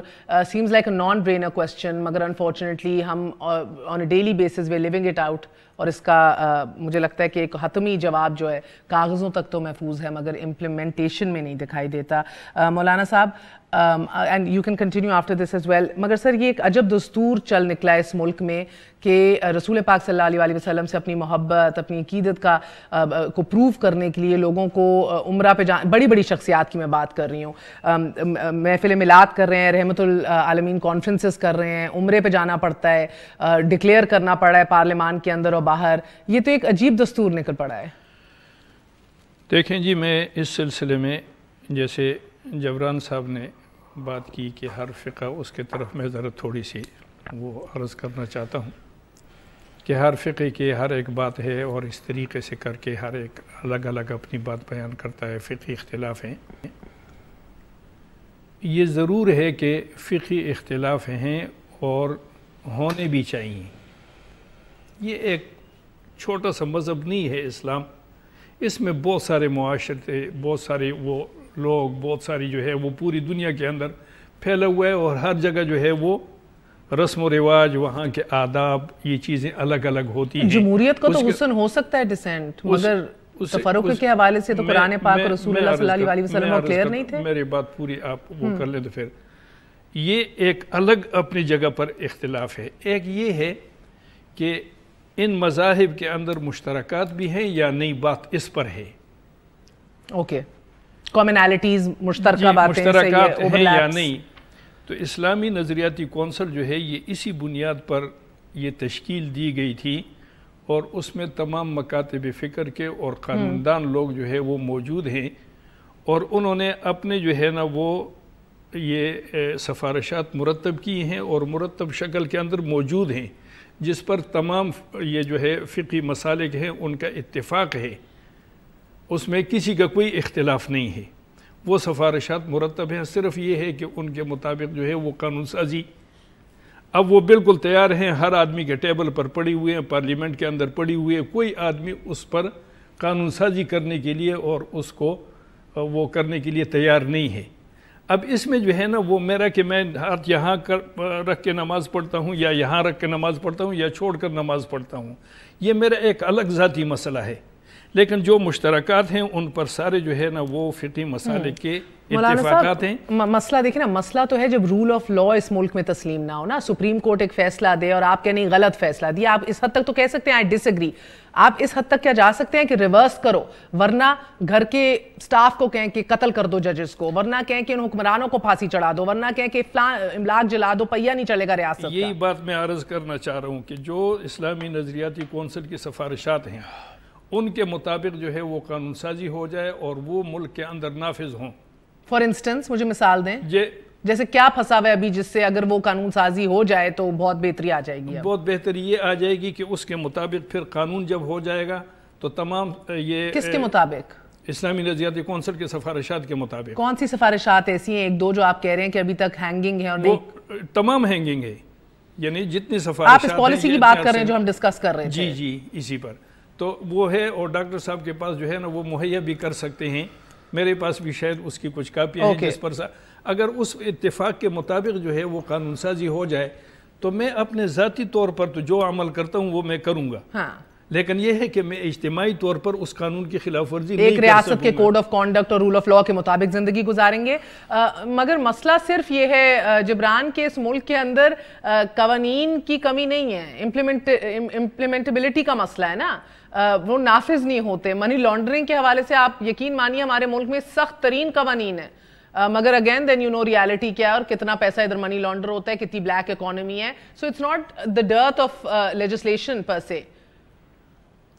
Seems like a no brainer question, مگر انفارچونیٹلی ہم on a daily basis we living it out, اور اس کا مجھے لگتا ہے کہ ایک حتمی جواب جو ہے کاغذوں تک تو محفوظ ہے مگر امپلیمنٹیشن میں نہیں دکھائی دیتا. مولانا صاحب، and you can continue after this as well, مگر سر یہ ایک عجب دستور چل نکلا ہے اس ملک میں کہ رسول پاک صلی اللہ علیہ وسلم سے اپنی محبت، اپنی عقیدت کو پروو کرنے کے لیے لوگوں کو عمرہ پہ بڑی بڑی شخصیات کی میں بات کر رہی ہوں، محفل میلاد کر رہے ہیں، رحمت العالمین کانفرنسز کر رہے ہیں، عمرے پہ جانا پڑتا ہے، ڈکلیئر کرنا پڑ رہا ہے پارلیمان کے اندر اور باہر. یہ تو ایک عجیب دستور نکل پڑا ہے. دیکھیں جی، میں اس سلسلے میں جیسے جبران صاحب نے بات کی کہ ہر فقہ اس کے طرف میں ذرا تھوڑی سی وہ عرض کرنا چاہتا ہوں کہ ہر فقہ کی ہر ایک بات ہے، اور اس طریقے سے کر کے ہر ایک الگ الگ اپنی بات بیان کرتا ہے. فقہی اختلاف ہیں، یہ ضرور ہے کہ فقہی اختلاف ہیں اور ہونے بھی چاہیے. یہ ایک چھوٹا سا مذہب نہیں ہے اسلام، اس میں بہت سارے معاشرے، بہت سارے وہ لوگ، بہت ساری جو ہے وہ پوری دنیا کے اندر پھیلا ہوا ہے، اور ہر جگہ جو ہے وہ رسم و رواج، وہاں کے آداب، یہ چیزیں الگ الگ ہوتی ہیں. جمہوریت کا تو حسن ہو سکتا ہے ڈیسنٹ، مگر تفرق کے حوالے سے تو قرآن پاک اور رسول اللہ صلی اللہ علیہ وسلم کلیئر نہیں تھے. میری بات پوری آپ وہ کر لیں تو پھر یہ ایک الگ اپنی جگہ پر اختلاف ہے. ایک یہ ہے کہ ان مذاہب کے اندر مشترکات بھی ہیں یا نہیں، بات اس پر ہے. اوکے، کامنالٹیز، مشترکہ باتیں مشترکات ہیں یا نہیں. تو اسلامی نظریاتی کونسل جو ہے یہ اسی بنیاد پر یہ تشکیل دی گئی تھی، اور اس میں تمام مکاتب فکر کے اور قانوندان لوگ جو ہے وہ موجود ہیں، اور انہوں نے اپنے جو ہے نا وہ یہ سفارشات مرتب کی ہیں اور مرتب شکل کے اندر موجود ہیں، جس پر تمام یہ جو ہے فقہی مسالک ہیں ان کا اتفاق ہے، اس میں کسی کا کوئی اختلاف نہیں ہے. وہ سفارشات مرتب ہیں، صرف یہ ہے کہ ان کے مطابق جو ہے وہ قانون سازی اب وہ بالکل تیار ہیں، ہر آدمی کے ٹیبل پر پڑی ہوئے ہیں، پارلیمنٹ کے اندر پڑی ہوئی ہے، کوئی آدمی اس پر قانون سازی کرنے کے لیے اور اس کو وہ کرنے کے لیے تیار نہیں ہے. اب اس میں جو ہے نا وہ میرا کہ میں ہاتھ یہاں رکھ کے نماز پڑھتا ہوں یا یہاں رکھ کے نماز پڑھتا ہوں یا چھوڑ کر نماز پڑھتا ہوں، یہ میرا ایک الگ ذاتی مسئلہ ہے. لیکن جو مشترکات ہیں ان پر سارے جو ہے نا وہ فقہی مسائل کے مولانا اتفاقات ہیں. صاحب مسئلہ دیکھیں نا، مسئلہ تو ہے جب رول آف لا اس ملک میں تسلیم نہ ہو نا، سپریم کورٹ ایک فیصلہ دے اور آپ کہیں غلط فیصلہ دیا، آپ اس حد تک تو کہہ سکتے ہیں آئی ڈس ایگری. آپ اس حد تک کیا جا سکتے ہیں کہ ریورس کرو، ورنہ گھر کے سٹاف کو کہیں کہ قتل کر دو ججز کو، ورنہ کہیں کہ ان حکمرانوں کو پھانسی چڑھا دو، ورنہ کہیں کہ املاک جلا دو، پہیہ نہیں چلے گا ریاست کا. یہی بات میں عرض کرنا چاہ رہا ہوں کہ جو اسلامی نظریاتی کونسل کی سفارشات ہیں ان کے مطابق جو ہے وہ قانون سازی ہو جائے اور وہ ملک کے اندر نافذ ہوں. فار انسٹنس مجھے مثال دیں، یہ جیسے کیا پھنسا ہوا ہے ابھی جس سے اگر وہ قانون سازی ہو جائے تو بہت بہتری آ جائے گی؟ بہت بہتری یہ آ جائے گی کہ اس کے مطابق پھر قانون جب ہو جائے گا تو تمام یہ کس کے مطابق؟ اسلامی نظریاتی کونسل کے سفارشات کے مطابق. کون سی سفارشات ایسی ہیں ایک دو جو آپ کہہ رہے ہیں کہ ابھی تک ہینگنگ ہے اور وہ نہیں؟ تمام ہینگنگ ہے، یعنی جتنی سفارشات آپ اس پالیسی کی بات کر رہے ہیں جو ہم ڈسکس کر رہے تھے. جی اسی پر تو وہ ہے، اور ڈاکٹر صاحب کے پاس جو ہے نا وہ مہیا بھی کر سکتے ہیں. میرے پاس بھی شاید اس کی کچھ کاپیاں ہیں جس پر اگر اس اتفاق کے مطابق جو ہے وہ قانون سازی ہو جائے تو میں اپنے ذاتی طور پر تو جو عمل کرتا ہوں وہ میں کروں گا. ہاں، لیکن یہ ہے کہ میں اجتماعی طور پر اس قانون کی خلاف ورزی نہیں کر ایک ریاست کے کوڈ آف کانڈکٹ اور رول آف لا کے مطابق زندگی گزاریں گے. مگر مسئلہ صرف یہ ہے جبران کہ اس ملک کے اندر قوانین کی کمی نہیں ہے، امپلیمنٹیبلٹی کا مسئلہ ہے نا، وہ نافذ نہیں ہوتے. منی لانڈرنگ کے حوالے سے آپ یقین مانیے ہمارے ملک میں سخت ترین قوانین ہیں، مگر again then you know reality کیا ہے اور کتنا پیسہ ادھر منی لانڈر ہوتا ہے، کتنی بلیک اکانومی ہے. So it's not the dearth of legislation پر سے.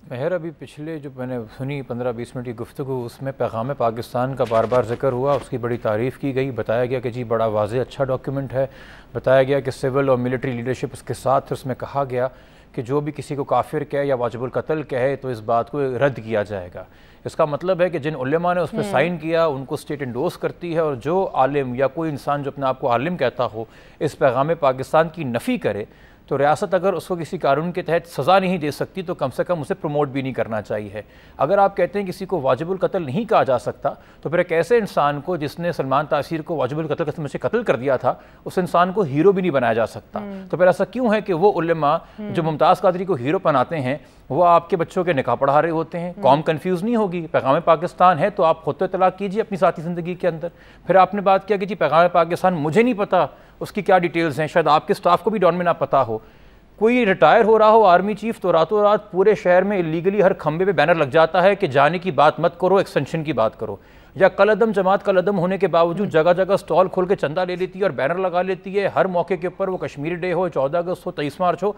مہر ابھی پچھلے جو میں نے سنی 15-20 منٹ کی گفتگو، اس میں پیغام پاکستان کا بار بار ذکر ہوا، اس کی بڑی تعریف کی گئی، بتایا گیا کہ جی بڑا واضح اچھا ڈاکیومنٹ ہے، بتایا گیا کہ سول اور ملٹری لیڈرشپ اس کے ساتھ، اس میں کہا گیا کہ جو بھی کسی کو کافر کہے یا واجب القتل کہے تو اس بات کو رد کیا جائے گا. اس کا مطلب ہے کہ جن علماء نے اس پہ سائن کیا ان کو اسٹیٹ انڈورس کرتی ہے، اور جو عالم یا کوئی انسان جو اپنے آپ کو عالم کہتا ہو اس پیغام پاکستان کی نفی کرے تو ریاست اگر اس کو کسی قانون کے تحت سزا نہیں دے سکتی تو کم سے کم اسے پروموٹ بھی نہیں کرنا چاہیے. اگر آپ کہتے ہیں کسی کو واجب القتل نہیں کہا جا سکتا تو پھر ایک ایسے انسان کو جس نے سلمان تاثیر کو واجب القتل قسم سے قتل کر دیا تھا اس انسان کو ہیرو بھی نہیں بنایا جا سکتا. تو پھر ایسا کیوں ہے کہ وہ علماء جو ممتاز قادری کو ہیرو بناتے ہیں وہ آپ کے بچوں کے نکاح پڑھا رہے ہوتے ہیں؟ قوم کنفیوز نہیں ہوگی؟ پیغام پاکستان ہے تو آپ خود تو اطلاع کیجیے اپنی ذاتی زندگی کے اندر. پھر آپ نے بات کیا کہ جی پیغام پاکستان مجھے نہیں پتا اس کی کیا ڈیٹیلز ہیں، شاید آپ کے سٹاف کو بھی ڈاؤن میں نہ پتا ہو. کوئی ریٹائر ہو رہا ہو آرمی چیف تو راتوں رات پورے شہر میں اللیگلی ہر کھمبے پہ بینر لگ جاتا ہے کہ جانے کی بات مت کرو، ایکسٹینشن کی بات کرو. یا کالعدم جماعت کالعدم ہونے کے باوجود جگہ جگہ سٹال کھول کے چندہ لے لیتی ہے اور بینر لگا لیتی ہے ہر موقع کے اوپر، وہ کشمیر ڈے ہو، 14 اگست ہو، 23 مارچ ہو.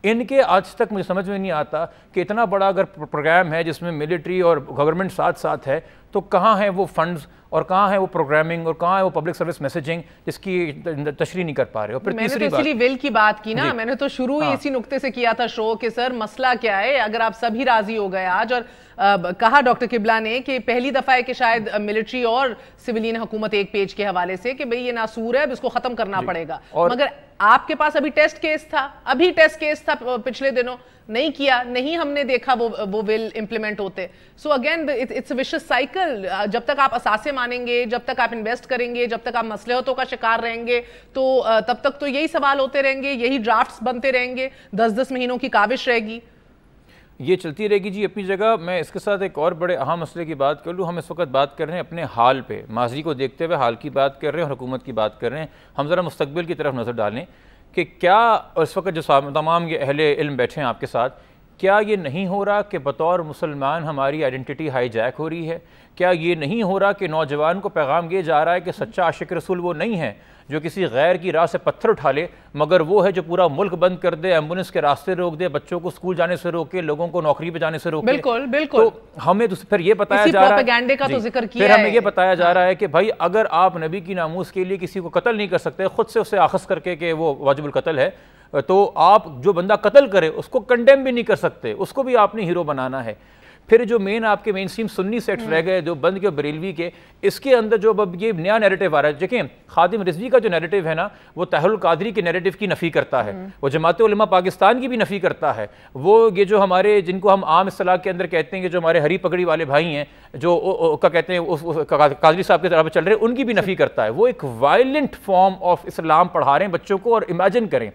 ان کے آج تک مجھے سمجھ میں نہیں آتا کہ اتنا بڑا اگر پروگرام ہے جس میں ملٹری اور گورنمنٹ ساتھ ساتھ ہے تو کہاں ہیں وہ فنڈز اور کہاں ہے وہ پروگرامنگ اور کہاں ہے وہ پبلک سروس میسیجنگ جس کی تشریح نہیں کر پا رہے ہو. پھر تیسری بات، میں نے تو ول کی بات کی نا، میں نے تو شروع ہی اسی نقطے سے کیا تھا شو کہ سر مسئلہ کیا ہے. اگر آپ سبھی راضی ہو گئے آج، اور کہا ڈاکٹر قبلہ نے کہ پہلی دفعہ ہے کہ شاید ملٹری اور سویلین حکومت ایک پیج کے حوالے سے کہ بھئی یہ ناسور ہے، اب اس کو ختم کرنا پڑے گا. مگر آپ کے پاس ابھی ٹیسٹ کیس تھا پچھلے دنوں، نہیں کیا، نہیں ہم نے دیکھا وہ ول امپلیمنٹ ہوتے. So again it's a vicious cycle. جب تک آپ اثاثے مانیں گے، جب تک آپ انویسٹ کریں گے، جب تک آپ مصلحتوں کا شکار رہیں گے تو تب تک تو یہی سوال ہوتے رہیں گے، یہی ڈرافٹس بنتے رہیں گے، 10 مہینوں کی کاوش رہے گی، یہ چلتی رہے گی. جی اپنی جگہ میں اس کے ساتھ ایک اور بڑے اہم مسئلے کی بات کر لوں. ہم اس وقت بات کر رہے ہیں اپنے حال پہ، ماضی کو دیکھتے ہوئے حال کی بات کر رہے ہیں اور حکومت کی بات کر رہے ہیں. ہم ذرا مستقبل کی طرف نظر ڈالیں کہ کیا اس وقت جو تمام یہ اہل علم بیٹھے ہیں آپ کے ساتھ، کیا یہ نہیں ہو رہا کہ بطور مسلمان ہماری آئیڈینٹی ہائی جیک ہو رہی ہے؟ کیا یہ نہیں ہو رہا کہ نوجوان کو پیغام یہ جا رہا ہے کہ سچا عاشق رسول وہ نہیں ہے جو کسی غیر کی راہ سے پتھر اٹھا لے، مگر وہ ہے جو پورا ملک بند کر دے، ایمبولینس کے راستے روک دے، بچوں کو اسکول جانے سے روکے، لوگوں کو نوکری پہ جانے سے روکے. بالکل بالکل. تو ہمیں پھر یہ بتایا جا رہا ہے، کا تو ذکر کیا پھر ہے، ہمیں یہ بتایا جا رہا ہے کہ بھائی اگر آپ نبی کی ناموس کے لیے کسی کو قتل نہیں کر سکتے، خود سے اسے آخذ کر کے کہ وہ واجب القتل ہے، تو آپ جو بندہ قتل کرے اس کو کنڈیم بھی نہیں کر سکتے، اس کو بھی آپ نے ہیرو بنانا ہے. پھر جو آپ کے مین سٹریم سنی سیٹس رہ گئے جو بند کے بریلوی کے، اس کے اندر جو اب یہ نیا نیریٹو آ رہا ہے. دیکھیں خادم رضوی کا جو نیریٹو ہے نا وہ طاہر القادری کے نیریٹو کی نفی کرتا ہے، وہ جماعت علماء پاکستان کی بھی نفی کرتا ہے، وہ یہ جو ہمارے جن کو ہم عام اصطلاح کے اندر کہتے ہیں کہ جو ہمارے ہری پگڑی والے بھائی ہیں جو کا کہتے ہیں قادری صاحب کے طرف چل رہے ہیں، ان کی بھی نفی کرتا ہے. وہ ایک وائلنٹ فارم آف اسلام پڑھا رہے ہیں بچوں کو. اور امیجن کریں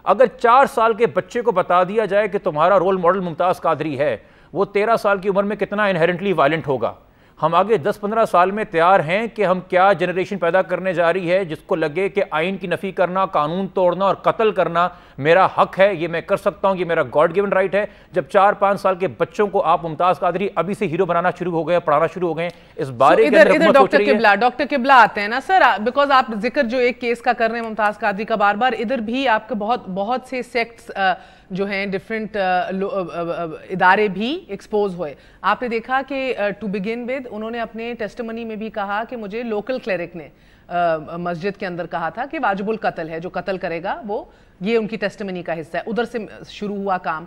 اگر 4 سال کے بچے کو بتا دیا جائے کہ تمہارا رول ماڈل ممتاز قادری ہے، وہ 13 سال کی عمر میں کتنا انہیرنٹلی وائلنٹ ہوگا. ہم آگے 10-15 سال میں تیار ہیں کہ ہم کیا جنریشن پیدا کرنے جا رہی ہے جس کو لگے کہ آئین کی نفی کرنا, قانون توڑنا اور قتل کرنا میرا حق ہے, یہ میں کر سکتا ہوں, یہ میرا گاڈ گیون رائٹ ہے. جب 4-5 سال کے بچوں کو آپ ممتاز قادری ابھی سے ہیرو بنانا شروع ہو گئے, پڑھانا شروع ہو گئے, اس بارے کے اندر حکومت سوچ رہی ہے. ڈاکٹر قبلہ آتے ہیں نا سر, بیکاز آپ ذکر جو ایک کیس کا کر رہے ہیں ممتاز قادری کا بار بار, ادھر بھی آپ کے بہت سے سیکٹس جو ہیں ڈفرینٹ ادارے بھی ایکسپوز ہوئے. آپ نے دیکھا کہ ٹو بگن ود انہوں نے اپنے ٹیسٹمنی میں بھی کہا کہ مجھے لوکل کلیرک نے مسجد کے اندر کہا تھا کہ واجب القتل ہے, جو قتل کرے گا وہ, یہ ان کی ٹیسٹمنی کا حصہ ہے. ادھر سے شروع ہوا کام.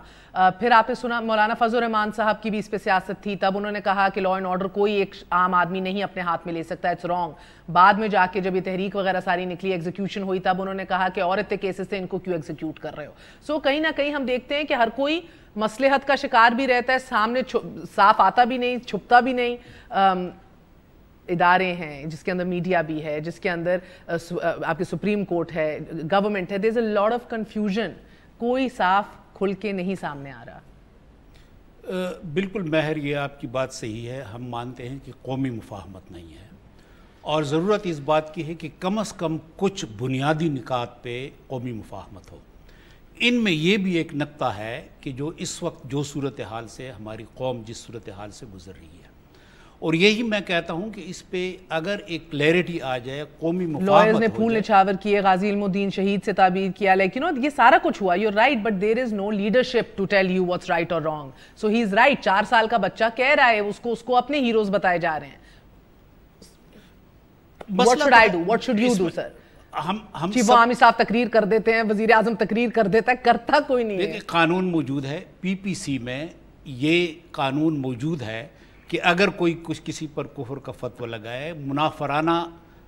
پھر آپ نے سنا مولانا فضل الرحمان صاحب کی بھی اس پہ سیاست تھی, تب انہوں نے کہا کہ لا اینڈ آرڈر کوئی ایک عام آدمی نہیں اپنے ہاتھ میں لے سکتا, اٹس رانگ. بعد میں جا کے جب یہ تحریک وغیرہ ساری نکلی, ایگزیکیوشن ہوئی, تب انہوں نے کہا کہ اور اتنے کیسز سے ان کو کیوں ایگزیکیوٹ کر رہے ہو. سو کہیں نہ کہیں ہم دیکھتے ہیں کہ ہر کوئی مصلحت کا شکار بھی رہتا ہے, سامنے صاف آتا بھی نہیں, چھپتا بھی نہیں. ادارے ہیں جس کے اندر میڈیا بھی ہے, جس کے اندر آپ کی سپریم کورٹ ہے, گورنمنٹ ہے, دیر از اے لاٹ آف کنفیوژن, کوئی صاف کھل کے نہیں سامنے آ رہا. بالکل ماہر, یہ آپ کی بات صحیح ہے. ہم مانتے ہیں کہ قومی مفاہمت نہیں ہے, اور ضرورت اس بات کی ہے کہ کم از کم کچھ بنیادی نکات پہ قومی مفاہمت ہو. ان میں یہ بھی ایک نقطہ ہے کہ جو اس وقت جو صورتحال سے ہماری قوم جس صورتحال سے گزر رہی ہے, اور یہی میں کہتا ہوں کہ اس پہ اگر ایک کلیئرٹی آ جائے, قومی مفاہمت لائرز نے پھول نچھاور کیے, غازی علم الدین شہید سے تعبیر کیا, لیکن یہ سارا کچھ ہوا, you right, but there is no leadership to tell you what's right اور wrong. So he is right, 4 سال کا بچہ کہہ رہا ہے, اس کو اپنے ہیروز بتائے جا رہے ہیں. What should I do? What should you do, sir? ہم چیف عوامی صاحب تقریر کر دیتے ہیں, وزیر اعظم تقریر کر دیتا ہے, کرتا کوئی نہیں ہے. دیکھیں, قانون موجود ہے, پی پی سی میں یہ قانون موجود ہے کہ اگر کوئی کسی پر کفر کا فتویٰ لگائے, منافرانہ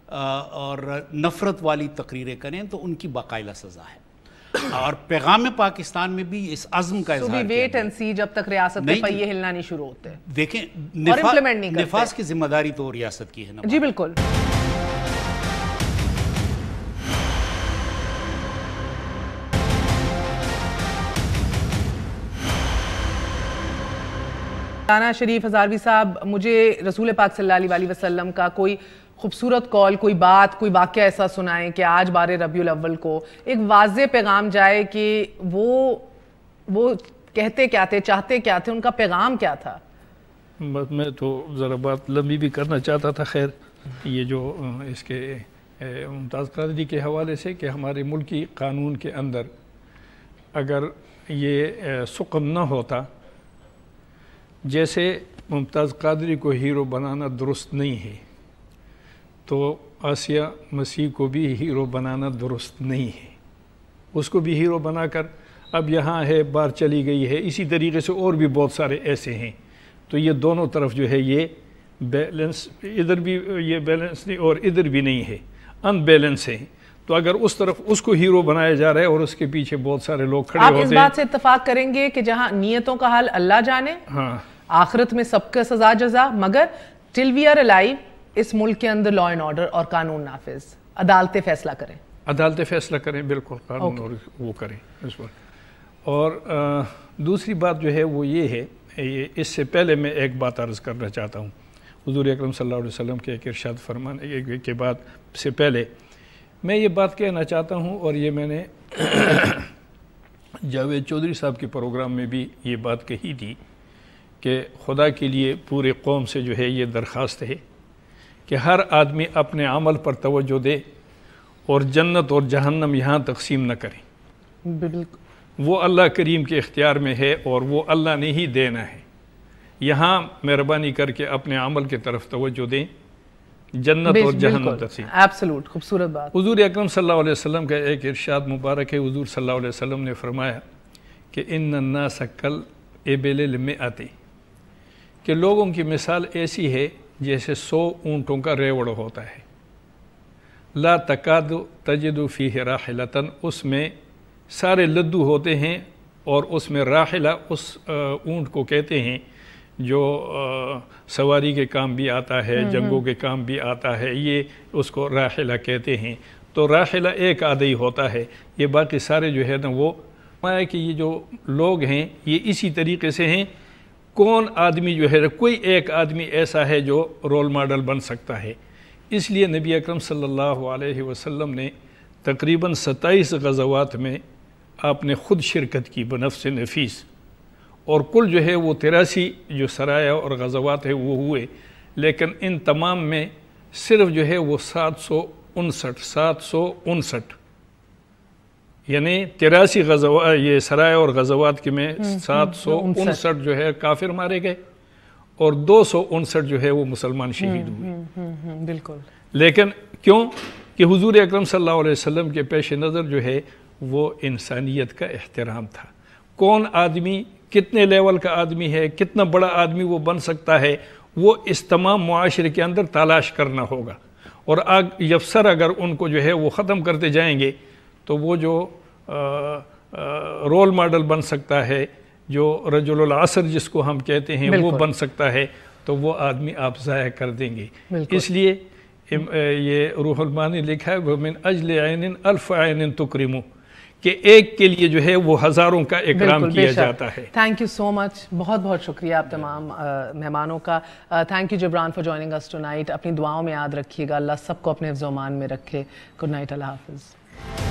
اور نفرت والی تقریریں کریں, تو ان کی باقاعدہ سزا ہے. اور پیغام پاکستان میں بھی اس عزم کا اظہار کیا. ویٹ اینڈ سی جب تک ریاست کے پہیے ہلنا نہیں شروع ہوتے. دیکھیں, نفاذ کی ذمہ داری تو ریاست کی ہے نا. جی بالکل. رانا شریف ہزاروی صاحب, مجھے رسول پاک صلی اللہ علیہ وسلم کا کوئی خوبصورت کال, کوئی بات, کوئی واقعہ ایسا سنائیں کہ آج 12 ربیع الاول کو ایک واضح پیغام جائے کہ وہ کہتے کیا تھے, چاہتے کیا تھے, ان کا پیغام کیا تھا. میں تو ذرا بات لمبی بھی کرنا چاہتا تھا. خیر, یہ جو اس کے ممتاز قادری کے حوالے سے کہ ہمارے ملکی قانون کے اندر اگر یہ سقم نہ ہوتا, جیسے ممتاز قادری کو ہیرو بنانا درست نہیں ہے, تو آسیہ مسیح کو بھی ہیرو بنانا درست نہیں ہے. اس کو بھی ہیرو بنا کر اب یہاں ہے, باہر چلی گئی ہے, اسی طریقے سے اور بھی بہت سارے ایسے ہیں. تو یہ دونوں طرف جو ہے یہ بیلنس, ادھر بھی یہ بیلنس نہیں اور ادھر بھی نہیں ہے, ان بیلنس ہے. تو اگر اس طرف اس کو ہیرو بنایا جا رہا ہے اور اس کے پیچھے بہت سارے لوگ کھڑے ہوتے ہیں. آپ اس بات سے اتفاق کریں گے کہ جہاں نیتوں کا حال اللہ جانے, ہاں, آخرت میں سب کا سزا جزا, مگر ٹل وی آر الائیو اس ملک کے اندر لا اینڈ آرڈر اور قانون نافذ, عدالتیں فیصلہ کریں, عدالتیں فیصلہ کریں, بالکل قانون اور وہ کریں اس پر. اور دوسری بات جو ہے وہ یہ ہے, اس سے پہلے میں ایک بات عرض کرنا چاہتا ہوں. حضور اکرم صلی اللہ علیہ وسلم کے ایک ارشاد فرمانے کے بعد سے پہلے میں یہ بات کہنا چاہتا ہوں, اور یہ میں نے جاوید چودھری صاحب کے پروگرام میں بھی یہ بات کہی تھی کہ خدا کے لیے پورے قوم سے جو ہے یہ درخواست ہے کہ ہر آدمی اپنے عمل پر توجہ دے اور جنت اور جہنم یہاں تقسیم نہ کریں. وہ اللہ کریم کے اختیار میں ہے اور وہ اللہ نے ہی دینا ہے. یہاں مہربانی کر کے اپنے عمل کی طرف توجہ دیں, جنت اور جہنم تقسیم. ایبسولوٹ خوبصورت بات. حضور اکرم صلی اللہ علیہ وسلم کا ایک ارشاد مبارک ہے. حضور صلی اللہ علیہ وسلم نے فرمایا کہ ان الناس کالابل المئۃ, کہ لوگوں کی مثال ایسی ہے جیسے 100 اونٹوں کا ریوڑ ہوتا ہے. لا تکاد تجد فیہ راحلۃ, اس میں سارے لدو ہوتے ہیں, اور اس میں راحلہ اس اونٹ کو کہتے ہیں جو سواری کے کام بھی آتا ہے, جنگوں کے کام بھی آتا ہے, یہ اس کو راحلہ کہتے ہیں. تو راحلہ ایک آدھا ہی ہوتا ہے, یہ باقی سارے جو ہے نا وہ کہ یہ جو لوگ ہیں یہ اسی طریقے سے ہیں. کون آدمی جو ہے، کوئی ایک آدمی ایسا ہے جو رول ماڈل بن سکتا ہے. اس لیے نبی اکرم صلی اللہ علیہ وسلم نے تقریباً 27 غزوات میں آپ نے خود شرکت کی بنفس نفیس، اور کل جو ہے وہ 83 جو سرایا اور غزوات ہے وہ ہوئے، لیکن ان تمام میں صرف جو ہے وہ 759 یعنی 83 غزوات یہ سرایا اور غزوات کے میں 759 جو ہے کافر مارے گئے اور 259 جو ہے وہ مسلمان شہید ہوئے. بالکل. لیکن کیوں کہ حضور اکرم صلی اللہ علیہ وسلم کے پیش نظر جو ہے وہ انسانیت کا احترام تھا. کون آدمی کتنے لیول کا آدمی ہے، کتنا بڑا آدمی وہ بن سکتا ہے، وہ اس تمام معاشرے کے اندر تلاش کرنا ہوگا. اور یفسر اگر ان کو جو ہے وہ ختم کرتے جائیں گے تو وہ جو رول ماڈل بن سکتا ہے، جو رجل العصر جس کو ہم کہتے ہیں وہ بن سکتا ہے، تو وہ آدمی آپ ضائع کر دیں گے. اس لیے یہ روح المعانی لکھا ہے وَمِنْ أَجْلِ عَيْنٍ أَلْفَ عَيْنٍ تُكْرِمُ، کہ ایک کے لیے جو ہے وہ ہزاروں کا اکرام کیا جاتا ہے. تھینک یو سو مچ، بہت بہت شکریہ آپ تمام مہمانوں کا. Thank you Jibran for joining us tonight. اپنی دعاؤں میں یاد رکھیے گا، اللہ سب کو اپنے حفظ و امان میں رکھے. گڈ نائٹ، اللہ حافظ.